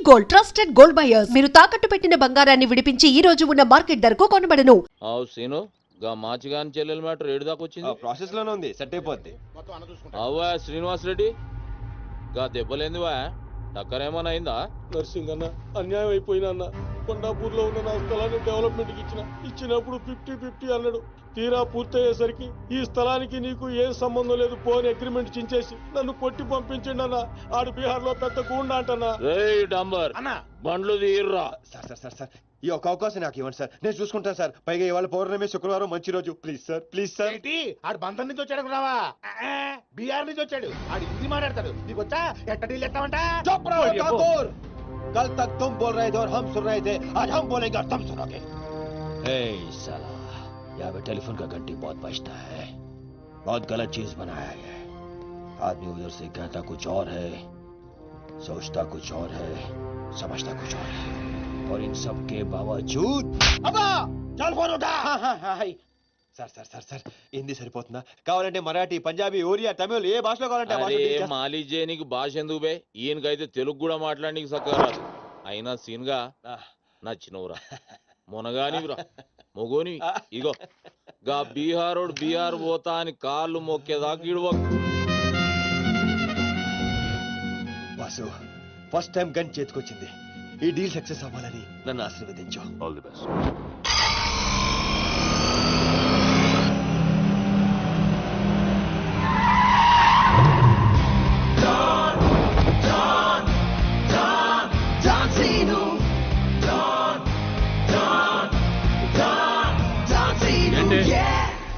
Gold trusted gold buyers మీరు తాకట్టు పెట్టిన బంగారాన్ని విడిపించి ఈ రోజు ఉన్న మార్కెట్ ధరకు కొనబడను. సీను గా మాచిగాని చెల్లెల మ్యాటర్ ఏడు దాకా వచ్చింది. ప్రాసెస్ లోనే ఉంది, సెట్ అయిపోద్ది. అవ్వా శ్రీనివాస్ రెడ్డి గా దెబ్బలేందివా టక్కరేమన్నా అయిందా? నర్సింగ్ అన్న అన్యాయం అయిపోయినా అన్న. కొండాపూర్లో ఉన్న నా స్థలాన్ని డెవలప్మెంట్కి ఇచ్చినప్పుడు 50-50 అన్నాడు. తీరా పూర్తయ్యేసరికి ఈ స్థలానికి నీకు ఏం సంబంధం లేదు పోని అగ్రిమెంట్ చించేసి నన్ను కొట్టి పంపించండి అన్న. ఆడు బీహార్ లో పెద్ద గూండా అంటన్నా. డాంబర్ అన్న బండ్లు తీర్రా. సార్ ఈ ఒక అవకాశం నాకు ఇవ్వండి సార్, నేను చూసుకుంటాను సార్. పైగా ఇవాళ పౌర్ణమి, శుక్రవారం మంచి రోజు. Please sir. ఆడు బంధం నుంచి వచ్చాడు రావా, బీహార్ నుంచి వచ్చాడు. ఆడు హిందీ మాట్లాడతాడు, నీకు వచ్చా ఎట్ట డీల్ ఎత్తామంట. कल तक तुम बोल रहे थे और हम सुन रहे थे, आज हम बोलेंगे और तुम सुनोगे. साला यहाँ पे टेलीफोन का घंटी बहुत बजता है, बहुत गलत चीज बनाया है. आदमी उधर से कहता कुछ और है, सोचता कुछ और है, समझता कुछ और है, और इन सब के बावजूद अब्बा चल फोन उठा. సార్ హిందీ సరిపోతుందా? కావాలంటే మరాఠీ, పంజాబీ, ఒరియా, తమిళ్ ఏ భాషలో కావాలంటే మాలిజే నీకు భాష ఎందుకు బే? ఈయనకైతే తెలుగు కూడా మాట్లాడనీకి చక్కగా రాదు. అయినా సీన్గా నచ్చినవురా, మునగానివిరా, మొగోని. ఇగో గా బీహార్ పోతా అని కాళ్ళు మొక్కేదాకా ఇడవకు. వాసు, ఫస్ట్ టైం గన్ చేతికొచ్చింది. ఈ డీల్ సక్సెస్ అవ్వాలని నన్ను ఆశీర్వదించు. All the best.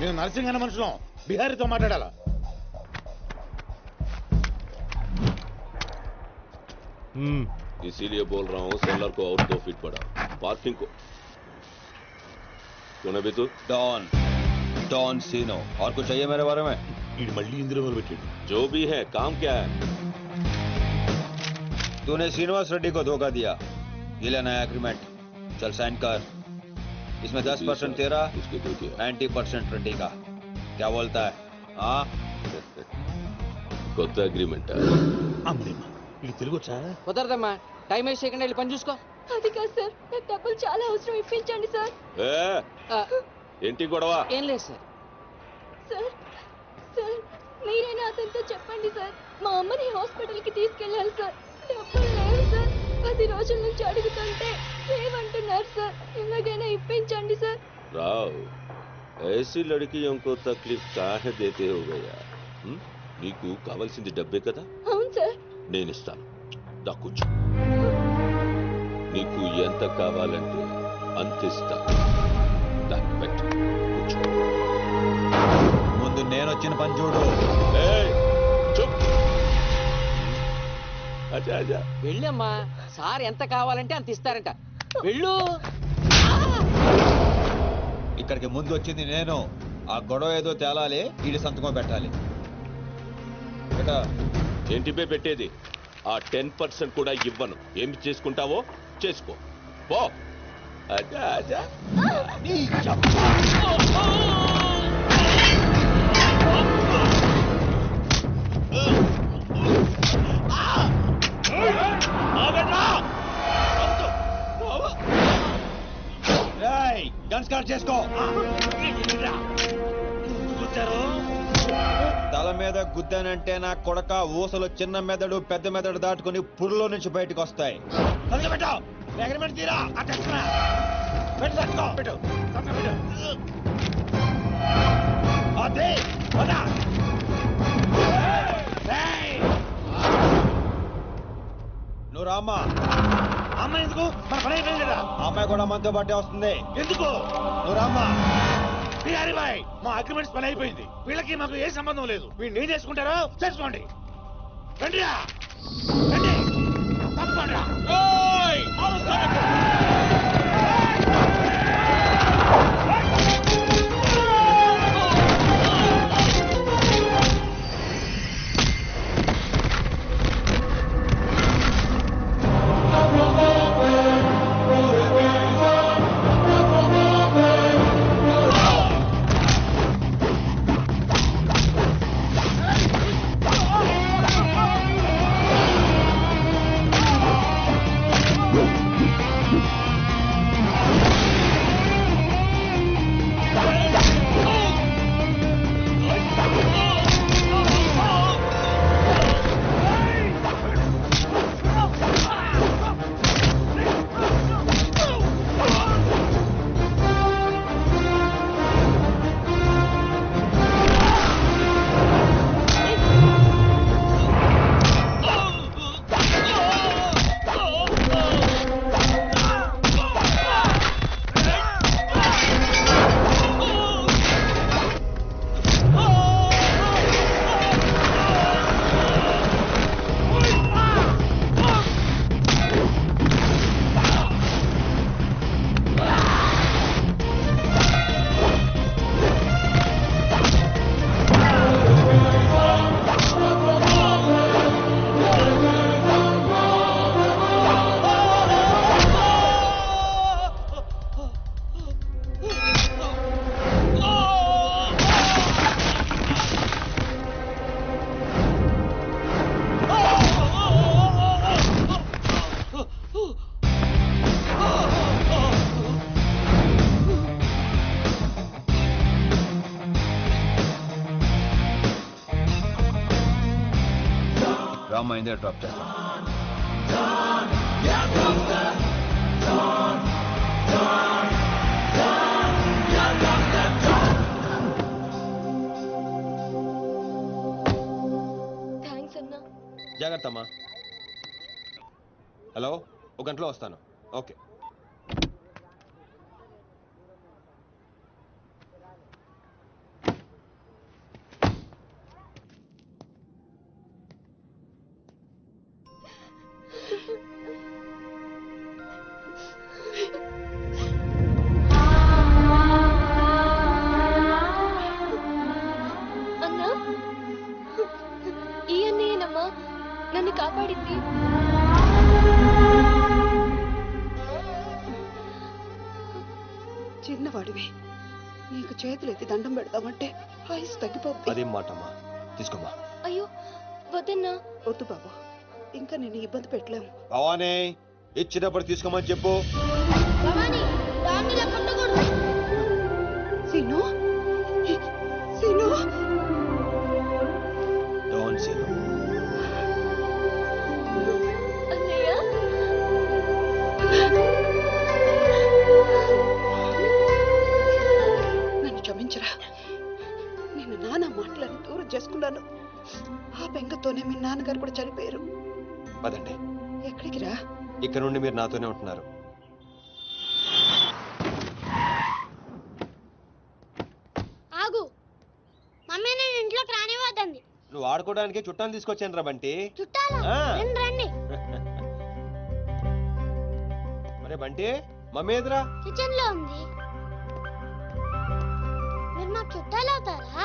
నేను నర్సింగ్ అన్న మనుషులం, బిహారీతో మాట్లాడాలా? इसीलिए बोल रहा हूँ सेलर को और 2 फीट बढ़ा, पार्किंग को. कौन है तू? डॉन सीनो. और कुछ चाहिए मेरे बारे में? వీడు మళ్ళీ ఇందులో మొదలు పెట్టాడు. जो भी है काम क्या है? तूने श्रीनिवास रेड्डी को धोखा दिया, ये लेना है एग्रीमेंट. चल साइन कर. इसमें 10% तेरा, उसके दो दिया. 90% रेड्डी का. क्या बोलता है? हाँ కొత్త అగ్రిమెంట్. అమ్మేమ్మా వీడు తెలుగు వచ్చా? కుదరదమ్మా, టైం వేస్ట్ చేయకుండా వెళ్ళి పని చూసుకో. అది కాదు సార్, నాకు డబ్బులు చాలా అవసరం, ఇప్పించండి సార్. ఏంటి గొడవ? ఏం లేదు సార్. సార్ మీరైనా అతనితో చెప్పండి సార్, మా అమ్మని హాస్పిటల్కి తీసుకెళ్ళాలి సార్. డబ్బులు లేవు సార్, 10 రోజుల నుంచి అడుగుతుంటే లేవంటున్నారు సార్. ఎలాగైనా ఇప్పించండి సార్. రావ్, ऐसी लड़कियों को तकलीफ काहे देते हो गया? నీకు కావాల్సింది డబ్బే కదా? అవును సార్. నేను ఇస్తాను, దా కూర్చో. నీకు ఎంత కావాలంటే అంత ఇస్తా. దా పెట్టు, కూర్చో. ముందు నేను వచ్చిన పని చూడు. అచ్చా అచ్చా వెళ్ళమ్మా, సార్ ఎంత కావాలంటే అంత ఇస్తారంట. వెళ్ళు. ఇక్కడికి ముందు వచ్చింది నేను. ఆ గొడవ ఏదో తేలాలి, ఈడి సంతకం పెట్టాలి. ఏంటి పే పెట్టేది? ఆ 10% కూడా ఇవ్వను. ఏమి చేసుకుంటావో చేసుకో, పో. అచ్చా అచ్చా. గన్ స్టార్ట్ చేసుకో. తల మీద గుద్దానంటే నా కొడక ఊసలు చిన్న మెదడు పెద్ద మెదడు దాటుకుని పురులో నుంచి బయటకు వస్తాయి. నువ్వు రామ్మా. అమ్మాయి ఎందుకు? మన పని అయిపోయింది కదా. అమ్మాయి కూడా మనతో పాటే వస్తుంది. ఎందుకు? నువ్వు రామ్మా. బిహారీ బాయ్, మా అగ్రిమెంట్స్ పని అయిపోయింది. వీళ్ళకి మాకు ఏ సంబంధం లేదు. వీళ్ళు ఏం చేసుకుంటారో చేసుకోండి. రండిరా, రండి, తప్పకుండా. దగ్గర డ్రాప్ చేస్తాను. థ్యాంక్స్ అన్నా. జాగ్రత్త అమ్మా. హలో, ఒక గంటలో వస్తాను. ఓకే. అన్నా, ఈ అన్నయ్యనమ్మా నన్ను కాపాడింది. చిన్నవాడివి, నీకు చేతులెత్తి దండం పెడతామంటే ఆయుస్ తగ్గిపోతుంది. అదేం మాటమ్మా, తీసుకోమ్మా. అయ్యో వద్దన్నా. వద్దు బాబు, ఇంకా నేను ఇబ్బంది పెట్టలేము. భవానీ, ఇచ్చినప్పుడు తీసుకోమని చెప్పు. సీను, సీను, డోంట్ సీను. అన్నయ్య, నన్ను క్షమించరా. నేను నాన్న మాటలను దూరం చేసుకున్నాను. ఆ బెంగతోనే మీ నాన్నగారు కూడా చనిపోయారు. పదండి. ఎక్కడికి రా? ఇక్కడ నుండి మీరు నాతోనే ఉంటున్నారు. ఆగు. మమ్మీ నేను ఇంట్లోకి రానివ్వద్దండి. నువ్వు ఆడుకోవడానికి చుట్టాలు తీసుకొచ్చాను రా బంటి. చుట్టాలు ఆ. రండి. మరే బంటి, మమ్మీ ఎదురా. కిచెన్ లో ఉంది. మీరు నాకు చుట్టాలు అవుతారా?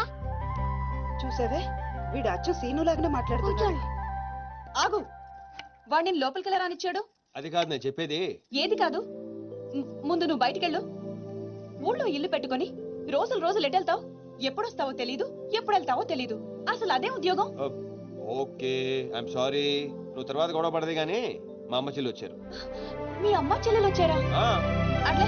చూసావే, వీడు అచ్చు సీనులాగానే మాట్లాడుతున్నాడు. ఆగు, వాడిని లోపలికి ఎలా రానిచ్చాడు? అది కాదు నేను చెప్పేది. ఏది కాదు? ముందు నువ్వు బయటికెళ్ళు. ఊళ్ళో ఇల్లు పెట్టుకొని రోజులు రోజులు ఎటెళ్తావు? ఎప్పుడొస్తావో తెలీదు, ఎప్పుడు వెళ్తావో తెలీదు. అసలు అదే ఉద్యోగం. Okay, I'm sorry. నువ్వు తర్వాత గొడవ పడదే గానీ మా అమ్మ చెల్లి వచ్చారు. మీ అమ్మ చెల్లెలు వచ్చారా? ఆ. అట్లా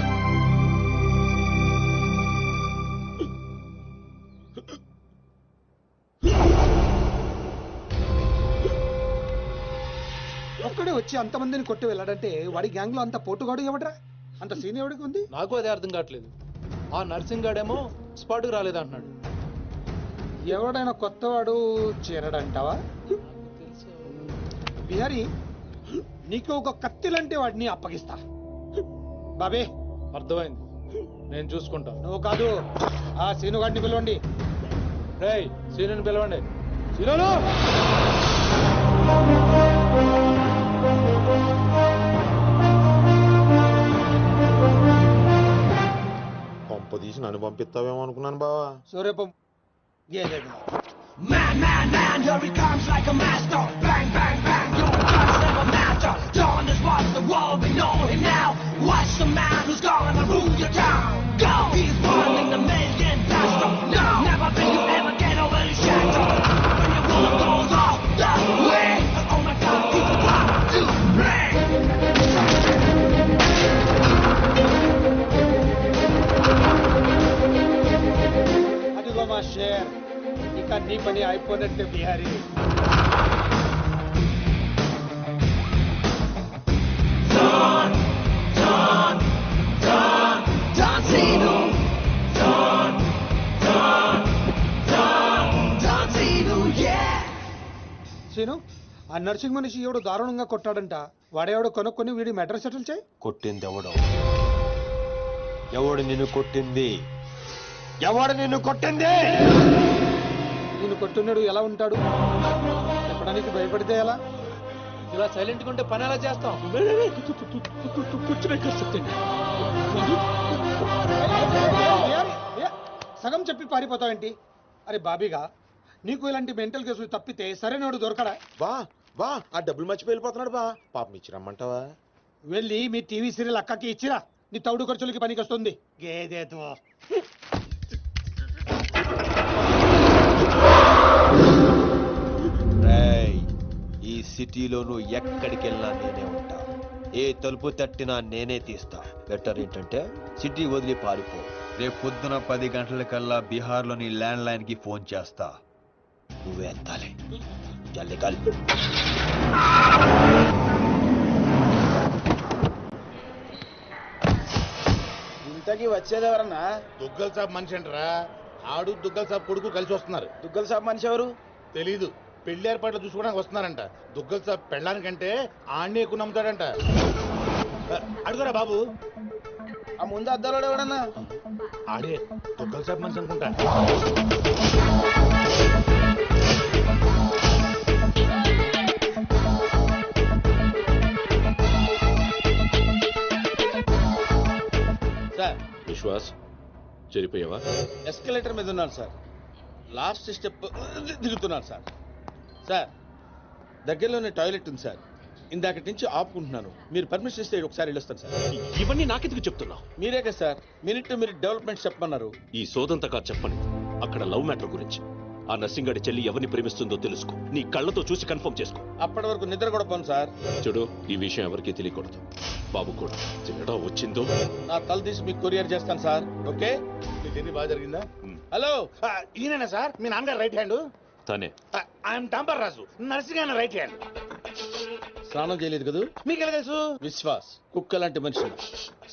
ఒక్కడే వచ్చి అంతమందిని కొట్టి వెళ్ళాడంటే వాడి గ్యాంగ్ లో అంత పోటుగాడు ఎవడరా? అంత సీన్ ఎవడికి ఉంది? నాకు అదే అర్థం కావట్లేదు. ఆ నర్సింగ్ గాడేమో స్పాట్కి రాలేదంటున్నాడు. ఎవడైనా కొత్తవాడు చేరడంటావా? బిహారీ, నీకు ఒక కత్తిలంటే వాడిని అప్పగిస్తా. బాబే, అర్థమైంది, నేను చూసుకుంటా. నువ్వు కాదు, ఆ సీనుగాడిని పిలవండి. రేయ్, సీనుని పిలవండి. సీనును! పంప తీసి నన్ను పంపిస్తావేమో అనుకున్నాను బావా. సూర్యపం గేదెడు. Man, man, man, here he comes like a master. Bang, bang, bang, your guns never matter. Dawn is what the world, we know him now. Watch the man who's gonna rule your town. Go! He's running the million faster. No! Never think you ever get over the shadow. When your world goes off the way. Oh my God, he's about to break. అదిగో మా share, ఇక నీ పని అయిపోయినట్టే Bihari. Scene, ఆ nursing మనిషి ఎవడు దారుణంగా కొట్టాడంట. వాడేవాడు కొనుక్కొని వీడి మెటర్ సెటిల్ చేయి. కొట్టింది ఎవడు? ఎవడు నిన్ను కొట్టింది? ఎవడు నిన్ను కొట్టింది? నేను కొట్టున్నాడు ఎలా ఉంటాడు చెప్పడానికి భయపడితే ఎలా? ఇలా సైలెంట్ గా ఉంటే పని ఎలా చేస్తాం? సగం చెప్పి పారిపోతావేంటి? అరే బాబీగా, నీకు ఇలాంటి మెంటల్ కేసులు తప్పితే సరైనోడు దొరకడా? బా బా, ఆ డబ్బులు మర్చిపోయి వెళ్ళిపోతున్నాడు బా. పాపం ఇచ్చిరమ్మంటావా? వెళ్ళి మీ టీవీ సీరియల్ అక్కకి ఇచ్చిరా. నీ తౌడు ఖర్చులకి పనికి వస్తుంది. గేదేతో రేయ్, ఈ సిటీలో నువ్వు ఎక్కడికి వెళ్ళినా నేనే ఉంటా. ఏ తలుపు తట్టినా నేనే తీస్తా. బెటర్ ఏంటంటే సిటీ వదిలి పారిపో. రేపు పొద్దున 10 గంటలకల్లా బీహార్లోని ల్యాండ్ లైన్ కి ఫోన్ చేస్తా. నువ్వే ఎత్తాలి. चल निकल। ఇంతకీ వచ్చేది ఎవరన్నా? దుగ్గల్ సాబ్ మనిషి అంటారా? ఆడు దుగ్గల్ సాబ్ కొడుకు కలిసి వస్తున్నారు. దుగ్గల్ సాబ్ మనిషి ఎవరు తెలీదు. పెళ్లి ఏర్పాట్లు చూసుకోవడానికి వస్తున్నారంట. దుగ్గల్ సాబ్ పెళ్ళానికంటే ఆడిని ఎక్కువ నమ్ముతాడంట. అడుగురా బాబు. ఆ ముందు అద్దాలో ఎవడన్నా? ఆడే దుగ్గల్ సాబ్ మనిషి అనుకుంటా. సార్ విశ్వాస్ చెరిపోయావా? ఎస్కలేటర్ మీద ఉన్నాను సార్. లాస్ట్ స్టెప్ దిగుతున్నాను సార్. సార్ దగ్గరలోనే టాయిలెట్ ఉంది సార్. ఇందాకటి నుంచి ఆపుకుంటున్నాను. మీరు పర్మిషన్ ఇస్తే ఒకసారి వెళ్ళొస్తాను సార్. ఇవన్నీ నాకెందుకు చెప్తున్నావు? మీరే కదా sir minute to minute development చెప్పమన్నారు. ఈ సోదంతా కాదు చెప్పండి. అక్కడ లవ్ మ్యాటర్ గురించి. ఆ నర్సింగాడి చెల్లి ఎవరిని ప్రేమిస్తుందో తెలుసుకో. నీ కళ్ళతో చూసి కన్ఫర్మ్ చేసుకో. అప్పటి వరకు నిద్ర కూడా పోను సార్. చూడు, ఈ విషయం ఎవరికీ తెలియకూడదు. బాబు కూడా తేడా వచ్చిందో నా తల తీసి మీకు కొరియర్ చేస్తాను సార్. ఓకే? జర్నీ బాగా జరిగిందా? హలో, ఈయన సార్ మీ నాన్నగారు రైట్ హ్యాండ్. తనే. I'm tamper Raju, nursing right hand. స్నానం చేయలేదు కదా? మీకు ఎలా తెలుసు? విశ్వాస్ కుక్క లాంటి మనిషి.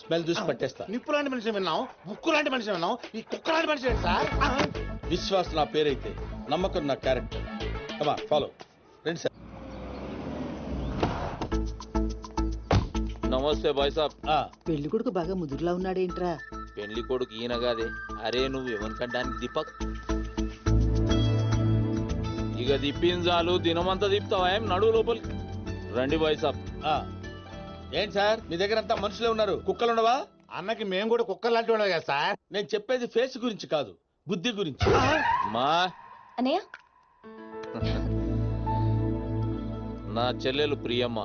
స్మెల్ చూసి పట్టేస్తా. నిప్పు లాంటి మనిషి విన్నాం, బుక్కు లాంటి మనిషి విన్నాం, ఈ కుక్క లాంటి మనిషి ఏంటి సార్? విశ్వాస్ నా పేరైతే నమ్మకం నా క్యారెక్టర్. కమా ఫాలో రండి సార్. నమస్తే బాయ్ సాబ్. పెళ్లి కొడుకు బాగా ముదురులా ఉన్నాడేంట్రా? పెళ్లి కొడుకు ఈయన కాదే. అరే నువ్వు ఎవరికంటానికి దీపక్. ఇక దిప్పింది చాలు, దినమంతా దిప్పుతావా? ఏం నడువు లోపలికి రండి బాయ్ సాబ్. ఏంటి సార్ మీ దగ్గర అంతా మనుషులే ఉన్నారు, కుక్కలు ఉండవా? అన్నకి మేము కూడా కుక్కలు లాంటి ఉన్నాం కదా సార్. నేను చెప్పేది ఫేస్ గురించి కాదు, బుద్ధి గురించి. మా అన్నయ్య నా చెల్లెలు ప్రియమ్మ.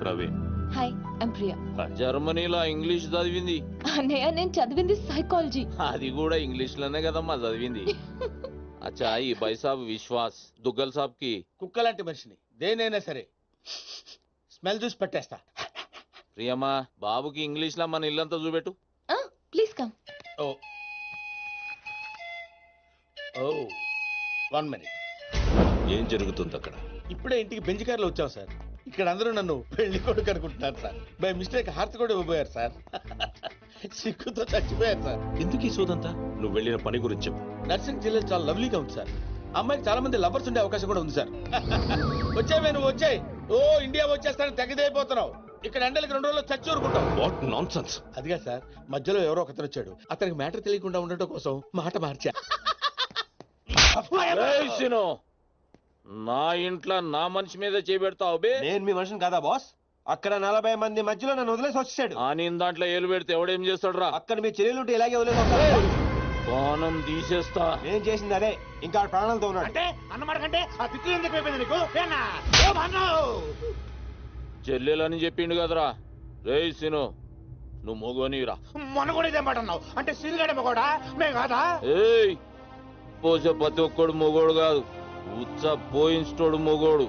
ప్రవీణ్. Hi I'm Priya. జర్మనీలో ఇంగ్లీష్ చదివింది. అన్నయ్య నేను చదివింది సైకాలజీ. అది కూడా ఇంగ్లీష్ లోనే కదమ్మా చదివింది. అచ్చా ఈ బాయ్ సాబ్ విశ్వాస్ దుగ్గల్ సాబ్ కి కుక్క లాంటి మనిషిని. దేనైనా సరే స్మెల్ చూసి పట్టేస్తా. ప్రియమ్మా బాబుకి ఇంగ్లీష్ లో మన ఇల్లంతా చూపెట్టు. Please come. Oh oh 1 minute. ఏం జరుగుతుంది అక్కడ? ఇప్పుడే ఇంటికి బెంచ్ కార్లో వచ్చావు సార్. ఇక్కడ అందరూ నన్ను పెళ్లి కొడుకు అనుకుంటున్నారు సార్. బై మిస్టేక్ హారతి కూడా ఇవ్వబోయారు సార్. సిగ్గుతో చచ్చిపోయారు సార్. ఎందుకు ఈ సోదంతా? నువ్వు వెళ్ళిన పని గురించి చెప్పు. నర్సింగ్ జిల్లా చాలా లవ్లీగా ఉంది సార్. అమ్మాయికి చాలా మంది లవర్స్ ఉండే అవకాశం కూడా ఉంది సార్. వచ్చావే నువ్వు, వచ్చాయి. ఓ ఇండియా వచ్చేస్తానని తెగదైపోతున్నావు. ఇక్కడ ఎండలకి 2 రోజుల్లో చచ్చి ఊరుకుంటావు. What nonsense. అదిగా సార్ మధ్యలో ఎవరో ఒకతను వచ్చాడు. అతనికి మ్యాటర్ తెలియకుండా ఉండటం కోసం మాట మార్చా. నా ఇంట్లో నా మనిషి మీద చేపెడతావు బే. నేను మీ మనిషిని కాదా బాస్? అక్కడ 40 మంది మధ్యలో నన్ను వదిలేసి వచ్చాడు. ఆ నేను దాంట్లో ఏలు పెడితే ఎవడేం చేస్తాడు రా? అక్కడ మీ చెల్లెలుంటే ఇలాగే వదిలేసి ప్రాణం తీసేస్తా. ఏం చేసింది అదే, ఇంకా ప్రాణాలతో ఉన్నాడు. అంటే అన్నమాట కంటే ఆ తిట్లు ఎందుకు అయిపోయింది నీకు? చెల్లెలని చెప్పిండు కదరా. రేయ్ సిను నువ్వు మొగోనిరా. మొన్న కూడా ఇదే మాట అన్నావు. అంటే సిరిగాడే మొగోడా? మేము కాదా? ఏయ్ పోసే ప్రతి ఒక్కడు మొగోడు కాదు, ఉచ్చ పోయించోడు మొగోడు.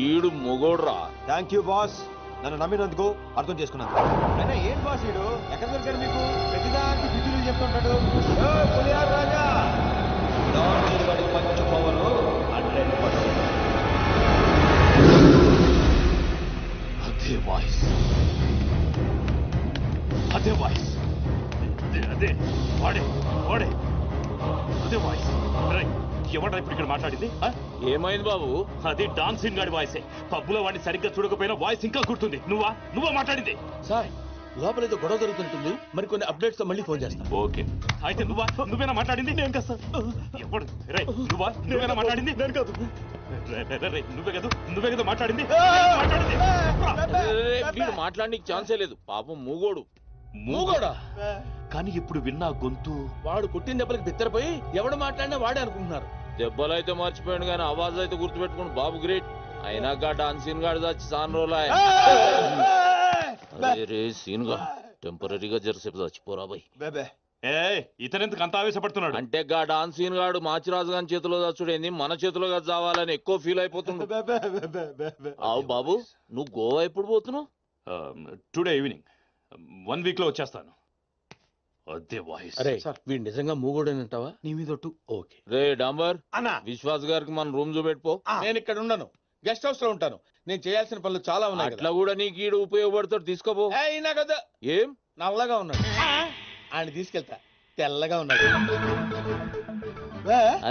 ఈడు మొగోడు రా. థ్యాంక్ యూ బాస్, నన్ను నమ్మినందుకు, అర్థం చేసుకున్నాను. అయినా ఏం బాస్ ఈడు ఎక్కడ దొరికాడు మీకు? ప్రతిదానికి విధులు చెప్తుంటాడు. రాజా పంచు పవన్ 100%. అదే వాయిస్, అదే వాయిస్, అదే వాడే వాడే అదే వాయిస్. ఎవడా ఇప్పుడు ఇక్కడ మాట్లాడింది? ఏమైంది బాబు? అది డాన్సింగ్ గాడి వాయిసే. పబ్బులో వాడిని సరిగ్గా చూడకపోయినా వాయిస్ ఇంకా గుర్తుంది. నువ్వా మాట్లాడింది? సార్ లోపల ఏదో గొడవ జరుగుతుంటుంది. మరి కొన్ని అప్డేట్స్ తో మళ్ళీ ఫోన్ చేస్తా. ఓకే అయితే నువ్వేనా మాట్లాడింది? నేను కదా సార్. ఎప్పుడు నువ్వేనా మాట్లాడింది? నేను కాదు. నువ్వే కదా మాట్లాడింది. వీడు మాట్లాడడానికి ఛాన్సే లేదు. పాపం మూగోడు. మూగోడా? కానీ ఇప్పుడు విన్నా గొంతు. వాడు కొట్టిన దెబ్బలకి బిత్తరపోయి ఎవడు మాట్లాడినా వాడే అనుకుంటున్నారు. దెబ్బలు అయితే మర్చిపోయాడు కానీ ఆవాజ్ అయితే గుర్తుపెట్టుకుని బాబు గ్రేట్. అయినాక డాన్సీన్ గాడు వచ్చి సాన్ రోజులు రే సీన్ గా టెంపరీగా జరసేపు చచ్చిపోరా బాయ్. ఇతనెందుకు అంత ఆవేశపడుతున్నాడు? అంటే గా డాన్సీన్ గాడు మాచిరాజు గారి చేతిలో చచ్చుడేంది మన చేతిలో చావాలని ఎక్కువ ఫీల్ అయిపోతుండు. అవు బాబు నువ్వు గోవా ఎప్పుడు పోతున్నావు? Today evening. 1 వీక్ లో వచ్చేస్తాను. అదే వాయిస్. అరే వీడు నిజంగా మూగోడేనంటావా? నీ మీద ఒట్టు. ఓకే. రే డాంబర్ అన్నా విశ్వాస్ గారికి మన రూమ్ చూపెట్టుకో. నేను ఇక్కడ ఉండను, గెస్ట్ హౌస్ లో ఉంటాను. నేను చేయాల్సిన పనులు చాలా ఉన్నాయి అట్లా కూడా నీకు ఈడు ఉపయోగపడతాడు, తీసుకోపో. అయినా కదా ఏం నల్లగా ఉన్నాడు, ఆయన తీసుకెళ్తా. తెల్లగా ఉన్నాడు.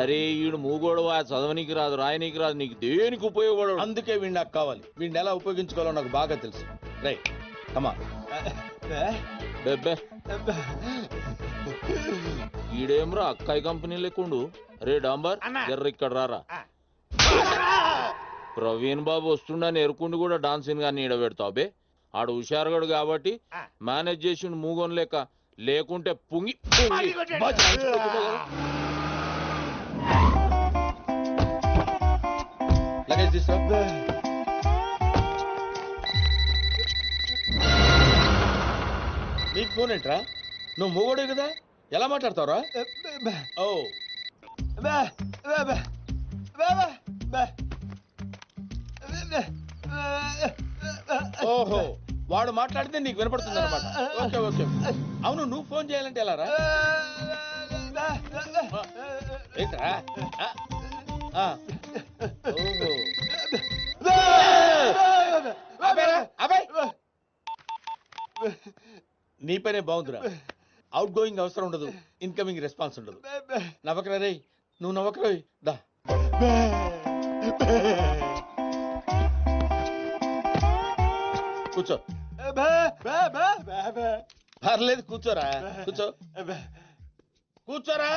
అరే ఈడు మూగోడు చదవనీకి రాదు, రాయనీకి రాదు, నీకు దేనికి ఉపయోగపడడు. అందుకే వీడిని నాకు కావాలి. వీడిని ఎలా ఉపయోగించుకోవాలో నాకు బాగా తెలుసు. రైట్ కమా. బెబ్బే ఈడేమ్రా అక్కాయి కంపెనీ లేకుండు. రే డాంబర్ జర్ర ఇక్కడ రారా. ప్రవీణ్ బాబు వస్తుండని ఎరుకుండి కూడా డాన్సింగ్ గాని ఈడబెడతావు బే. ఆడు హుషారుగాడు కాబట్టి మేనేజ్ చేసిండు మూగోని లేక, లేకుంటే పుంగి లగేజ్ తీసుకో. నీకు ఫోన్ ఏంట్రా? నువ్వు మూగోడే కదా, ఎలా మాట్లాడతావురా? ఓ ఓహో, వాడు మాట్లాడితే నీకు వినపడుతుంది అనమాట. Okay okay. అవును, నువ్వు ఫోన్ చేయాలంటే ఎలా రా? ఏంట్రా? ఓహో, నీ పనే బాగుందిరా. అవుట్ గోయింగ్ అవసరం ఉండదు, ఇన్కమింగ్ రెస్పాన్స్ ఉండదు. నవ్వకరా రే, నువ్వు నవ్వకరా. దా కూర్చో. పర్లేదు కూర్చోరా, కూర్చో. కూర్చోరా.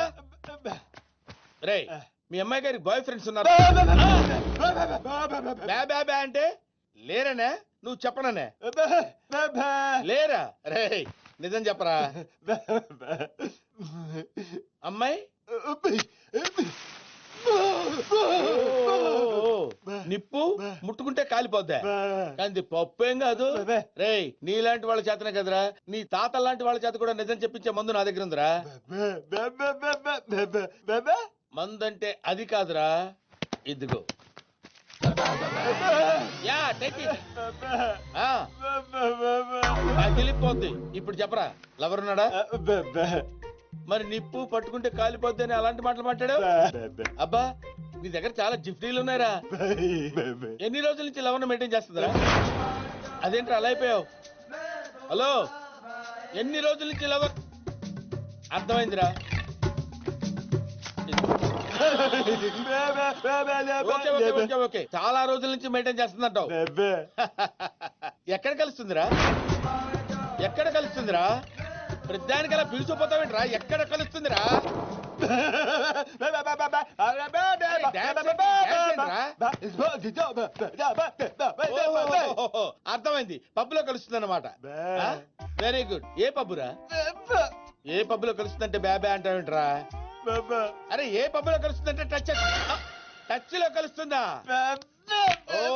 రే మీ అమ్మాయి గారికి బాయ్ ఫ్రెండ్స్ ఉన్నారు? బ్యా అంటే లేరనే? నువ్వు చెప్పననే? లేరా? రే నిజం చెప్పరా. అమ్మాయి నిప్పు ముట్టుకుంటే కాలిపోద్దా, కానీ పప్పు ఏం కాదు. రే నీలాంటి వాళ్ళ చేతనే కదరా, నీ తాత లాంటి వాళ్ళ చేత కూడా నిజం చెప్పించే మందు నా దగ్గర ఉందిరా. మందంటే అది కాదురా, ఇదిగో. Yeah take it. తెలిపోద్ది. ఇప్పుడు చెప్పరా, లవర్ ఉన్నాడా? మరి నిప్పు పట్టుకుంటే కాలిపోద్ది అని అలాంటి మాటలు మాట్లాడావు? అబ్బా నీ దగ్గర చాలా జిఫ్టీలు ఉన్నాయిరా. ఎన్ని రోజుల నుంచి లవర్ మెయింటైన్ చేస్తుందిరా? అదేంట్రా అలా అయిపోయావు? హలో, ఎన్ని రోజుల నుంచి లవర్? అర్థమైందిరా. ఓకే, చాలా రోజుల నుంచి మెయింటైన్ చేస్తుందంటావు. ఎక్కడ కలుస్తుందిరా? ఎక్కడ కలుస్తుందిరా? ప్రతిదానికి అలా పిలిచిపోతావేంట్రా? ఎక్కడ కలుస్తుందిరా? అర్థమైంది, పబ్బులో కలుస్తుంది అన్నమాట. Very good. ఏ పబ్బురా? ఏ పబ్బులో కలుస్తుందంటే బ్యాబా అంటావేంట్రా? అరే ఏ పబ్బులో కలుస్తుందంటే టచ్ లో కలుస్తుందా? ఓ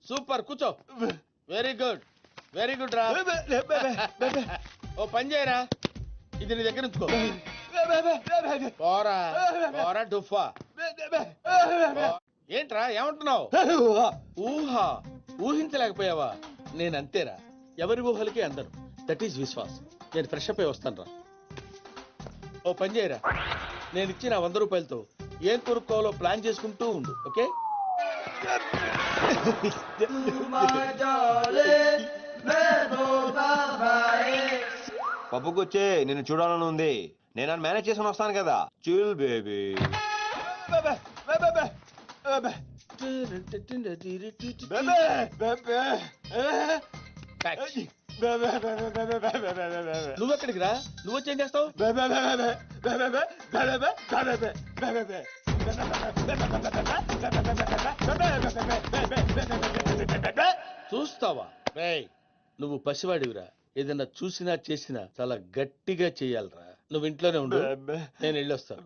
సూపర్, కూర్చో. వెరీ గుడ్, వెరీ గుడ్ రా. ఓ పని చేయరా, ఇది నీ దగ్గర ఉంచుకో. పోరా పోరా డుఫా. ఏంట్రా ఏమంటున్నావు? ఊహా ఊహించలేకపోయావా? నేను అంతేరా, ఎవరి ఊహలకి అందరు. That is Vishwas. నేను ఫ్రెష్ అప్ అయి వస్తాను రా. ఓ పని చేయరా, నేను ఇచ్చిన 100 రూపాయలతో ఏం కొనుక్కోవాలో ప్లాన్ చేసుకుంటూ ఉండు. ఓకే? పప్పుకొచ్చే నిన్ను చూడాలని ఉంది. నేను మేనేజ్ చేసుకుని వస్తాను కదా. Chill baby. నువ్వెక్కడికి రా? నువ్వు వచ్చేం చేస్తావు? చూస్తావా? నువ్వు పసివాడివిరా. ఏదన్నా చూసినా చేసినా చాలా గట్టిగా చెయ్యాలరా. నువ్వు ఇంట్లోనే ఉండు, నేను వెళ్ళొస్తాను.